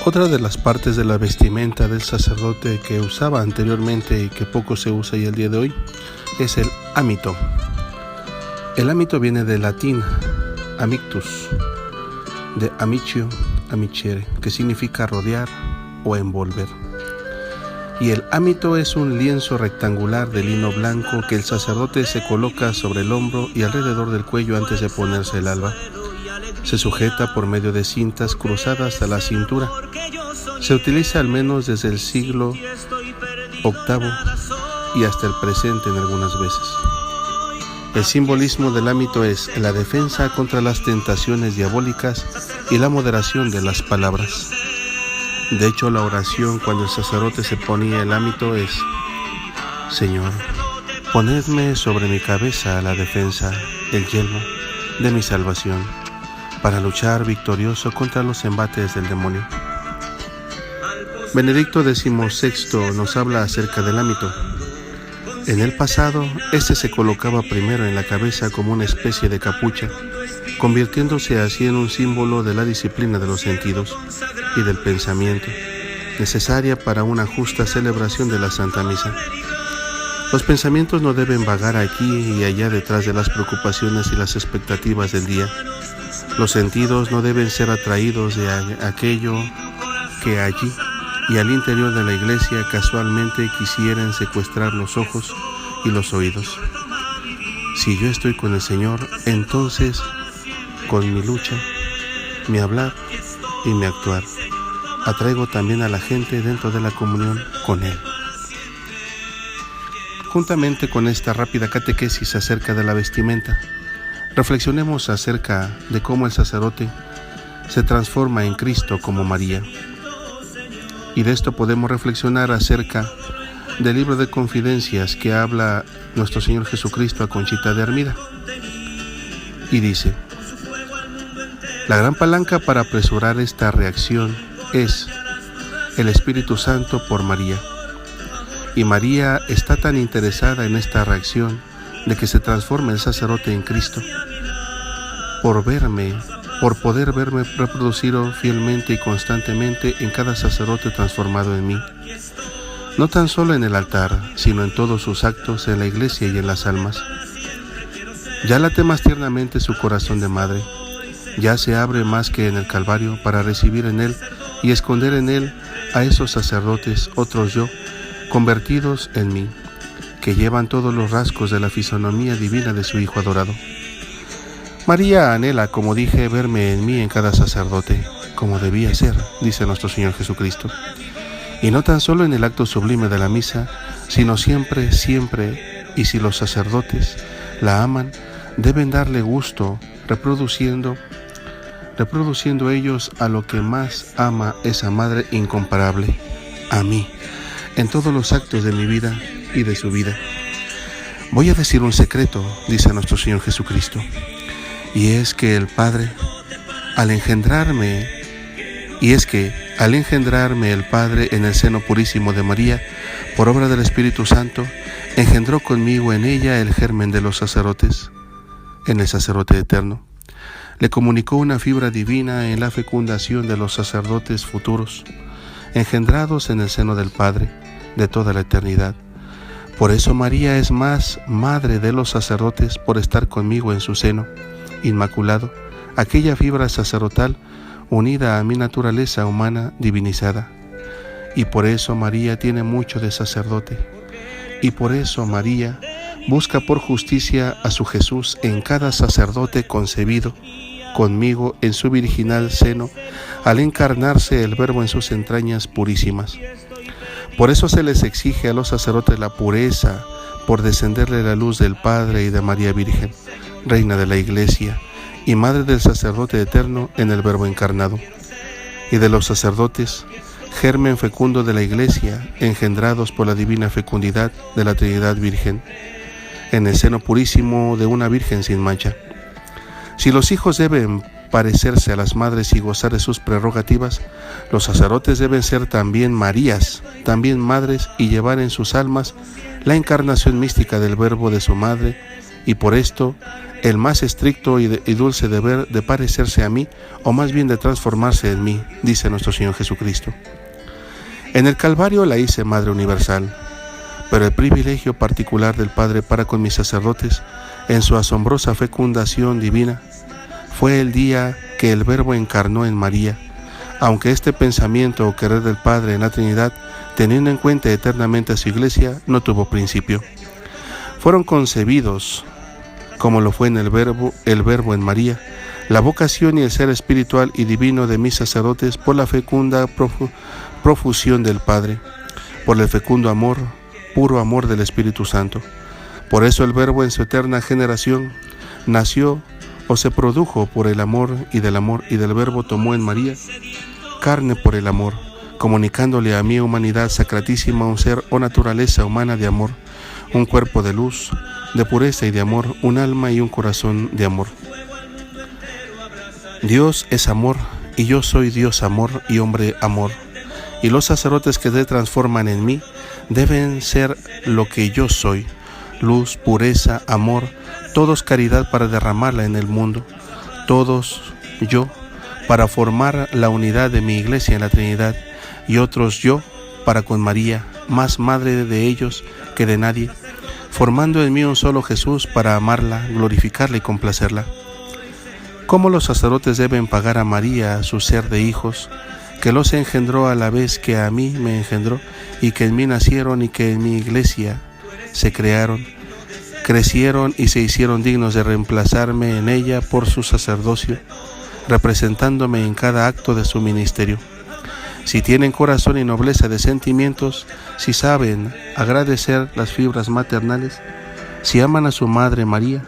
Otra de las partes de la vestimenta del sacerdote que usaba anteriormente y que poco se usa ya el día de hoy es el hámito. El hámito viene del latín amictus, de amicio, amicere, que significa rodear o envolver. Y el hámito es un lienzo rectangular de lino blanco que el sacerdote se coloca sobre el hombro y alrededor del cuello antes de ponerse el alba. Se sujeta por medio de cintas cruzadas a la cintura. Se utiliza al menos desde el siglo VIII y hasta el presente en algunas veces. El simbolismo del hámito es la defensa contra las tentaciones diabólicas y la moderación de las palabras. De hecho, la oración cuando el sacerdote se ponía el hámito es: Señor, ponedme sobre mi cabeza la defensa, el yelmo de mi salvación, para luchar victorioso contra los embates del demonio. Benedicto XVI nos habla acerca del hámito. En el pasado, este se colocaba primero en la cabeza como una especie de capucha, convirtiéndose así en un símbolo de la disciplina de los sentidos y del pensamiento, necesaria para una justa celebración de la Santa Misa. Los pensamientos no deben vagar aquí y allá detrás de las preocupaciones y las expectativas del día. Los sentidos no deben ser atraídos de aquello que allí y al interior de la iglesia casualmente quisieran secuestrar los ojos y los oídos. Si yo estoy con el Señor, entonces con mi lucha, mi hablar y mi actuar, atraigo también a la gente dentro de la comunión con Él. Juntamente con esta rápida catequesis acerca de la vestimenta, reflexionemos acerca de cómo el sacerdote se transforma en Cristo como María. Y de esto podemos reflexionar acerca del libro de confidencias que habla nuestro Señor Jesucristo a Conchita de Armida. Y dice: la gran palanca para apresurar esta reacción es el Espíritu Santo por María. Y María está tan interesada en esta reacción de que se transforme el sacerdote en Cristo, por poder verme reproducido fielmente y constantemente en cada sacerdote transformado en mí, no tan solo en el altar, sino en todos sus actos en la iglesia y en las almas. Ya late más tiernamente su corazón de madre, ya se abre más que en el Calvario para recibir en él y esconder en él a esos sacerdotes, otros yo, convertidos en mí, que llevan todos los rasgos de la fisonomía divina de su Hijo adorado. María anhela, como dije, verme en mí en cada sacerdote, como debía ser, dice nuestro Señor Jesucristo. Y no tan solo en el acto sublime de la misa, sino siempre, siempre, y si los sacerdotes la aman, deben darle gusto, reproduciendo ellos a lo que más ama esa Madre incomparable, a mí, en todos los actos de mi vida y de su vida. Voy a decir un secreto, dice nuestro Señor Jesucristo, y es que el Padre, al engendrarme el Padre en el seno purísimo de María, por obra del Espíritu Santo, engendró conmigo en ella el germen de los sacerdotes, en el sacerdote eterno. Le comunicó una fibra divina en la fecundación de los sacerdotes futuros, engendrados en el seno del Padre de toda la eternidad. Por eso María es más madre de los sacerdotes por estar conmigo en su seno inmaculado, aquella fibra sacerdotal unida a mi naturaleza humana divinizada. Y por eso María tiene mucho de sacerdote. Y por eso María busca por justicia a su Jesús en cada sacerdote concebido conmigo en su virginal seno, al encarnarse el Verbo en sus entrañas purísimas. Por eso se les exige a los sacerdotes la pureza, por descenderle la luz del Padre y de María Virgen, Reina de la Iglesia y Madre del sacerdote eterno en el Verbo encarnado, y de los sacerdotes, germen fecundo de la Iglesia, engendrados por la divina fecundidad de la Trinidad Virgen, en el seno purísimo de una Virgen sin mancha. Si los hijos deben parecerse a las madres y gozar de sus prerrogativas, los sacerdotes deben ser también Marías, también madres, y llevar en sus almas la encarnación mística del Verbo de su madre, y por esto el más estricto y dulce deber de parecerse a mí, o más bien de transformarse en mí, dice nuestro Señor Jesucristo. En el Calvario la hice Madre Universal, pero el privilegio particular del Padre para con mis sacerdotes, en su asombrosa fecundación divina, fue el día que el Verbo encarnó en María, aunque este pensamiento o querer del Padre en la Trinidad, teniendo en cuenta eternamente a su Iglesia, no tuvo principio. Fueron concebidos, como lo fue en el Verbo en María, la vocación y el ser espiritual y divino de mis sacerdotes por la fecunda profusión del Padre, por el fecundo amor, puro amor del Espíritu Santo. Por eso el Verbo en su eterna generación nació o se produjo por el amor y del Verbo tomó en María carne por el amor, comunicándole a mi humanidad sacratísima un ser o naturaleza humana de amor, un cuerpo de luz, de pureza y de amor, un alma y un corazón de amor. Dios es amor, y yo soy Dios amor y hombre amor, y los sacerdotes que se transforman en mí deben ser lo que yo soy, luz, pureza, amor, todos caridad para derramarla en el mundo, todos yo para formar la unidad de mi Iglesia en la Trinidad, y otros yo para con María, más madre de ellos que de nadie, formando en mí un solo Jesús para amarla, glorificarla y complacerla. ¿Cómo los sacerdotes deben pagar a María su ser de hijos, que los engendró a la vez que a mí me engendró, y que en mí nacieron y que en mi Iglesia se crearon, crecieron y se hicieron dignos de reemplazarme en ella por su sacerdocio, representándome en cada acto de su ministerio? Si tienen corazón y nobleza de sentimientos, si saben agradecer las fibras maternales, si aman a su Madre María,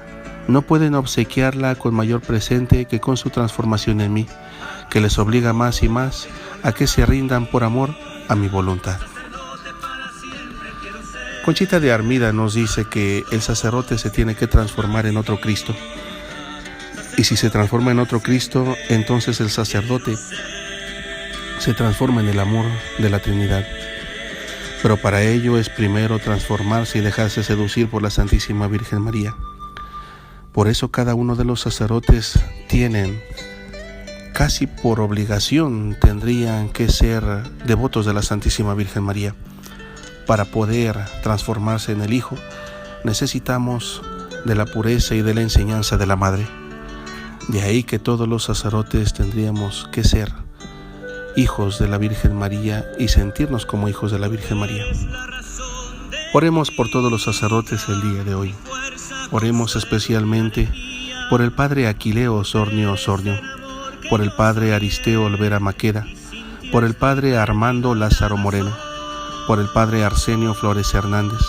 no pueden obsequiarla con mayor presente que con su transformación en mí, que les obliga más y más a que se rindan por amor a mi voluntad. Conchita de Armida nos dice que el sacerdote se tiene que transformar en otro Cristo. Y si se transforma en otro Cristo, entonces el sacerdote se transforma en el amor de la Trinidad. Pero para ello es primero transformarse y dejarse seducir por la Santísima Virgen María. Por eso cada uno de los sacerdotes tienen, casi por obligación, tendrían que ser devotos de la Santísima Virgen María. Para poder transformarse en el Hijo, necesitamos de la pureza y de la enseñanza de la Madre. De ahí que todos los sacerdotes tendríamos que ser hijos de la Virgen María y sentirnos como hijos de la Virgen María. Oremos por todos los sacerdotes el día de hoy. Oremos especialmente por el Padre Aquileo Osornio, por el Padre Aristeo Olvera Maqueda, por el Padre Armando Lázaro Moreno, por el Padre Arsenio Flores Hernández,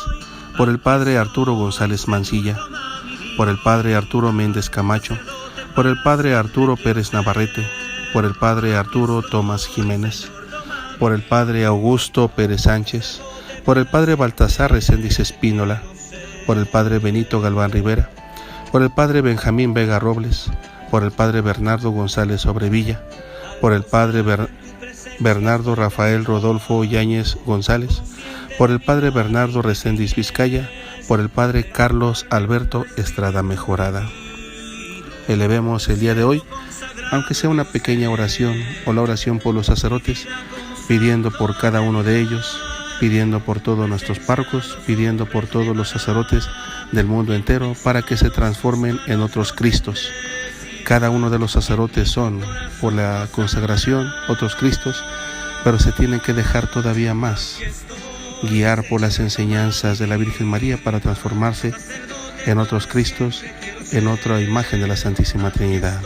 por el Padre Arturo González Mancilla, por el Padre Arturo Méndez Camacho, por el Padre Arturo Pérez Navarrete, por el Padre Arturo Tomás Jiménez, por el Padre Augusto Pérez Sánchez, por el Padre Baltasar Reséndiz Espínola, por el Padre Benito Galván Rivera, por el Padre Benjamín Vega Robles, por el Padre Bernardo González Sobrevilla, por el Padre Bernardo Rafael Rodolfo Yáñez González, por el Padre Bernardo Reséndiz Vizcaya, por el Padre Carlos Alberto Estrada Mejorada. Elevemos el día de hoy, aunque sea una pequeña oración o la oración por los sacerdotes, pidiendo por cada uno de ellos, pidiendo por todos nuestros párrocos, pidiendo por todos los sacerdotes del mundo entero para que se transformen en otros Cristos. Cada uno de los sacerdotes son, por la consagración, otros Cristos, pero se tienen que dejar todavía más guiar por las enseñanzas de la Virgen María para transformarse en otros Cristos, en otra imagen de la Santísima Trinidad.